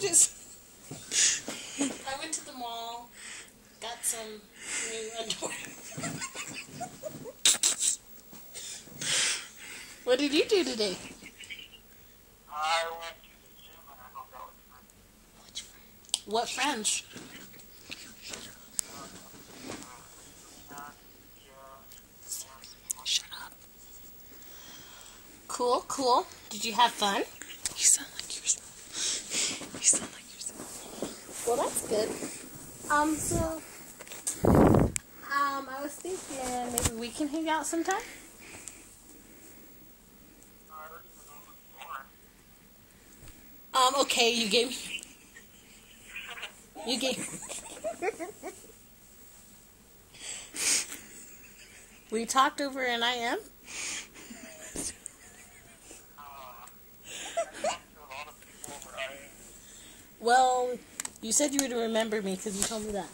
gorgeous. I went to the mall, got some new underwear. What did you do today? I went to the gym and I hung out with friends. What friends? Shut up. Cool, cool. Did you have fun? You sound like yourself. You sound like yourself. Well, that's good. I was thinking maybe we can hang out sometime. Okay, you gave me. You gave. We talked over an IM. Well, you said you would remember me because you told me that.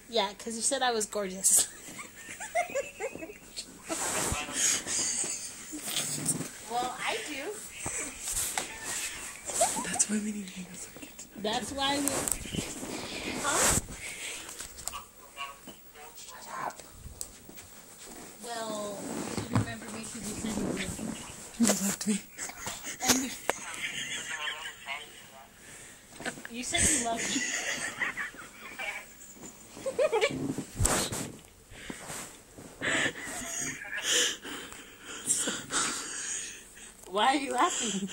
Yeah, because you said I was gorgeous. Well, I do. That's why we need to hang out so we get to know. That's why we... Huh? Shut up. Well, you remember me because you said you would. You left me. And you said you loved me. Why are you laughing?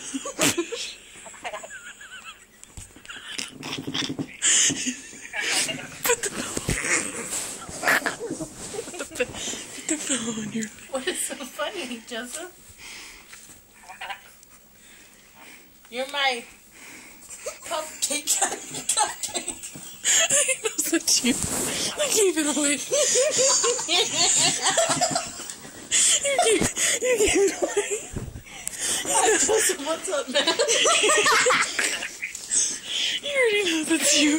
Put the pillow on your face. What is so funny, Joseph? You're my cupcake. I know that's you. I gave it away. You gave it away. Joseph, what's up, man? You already know that's you.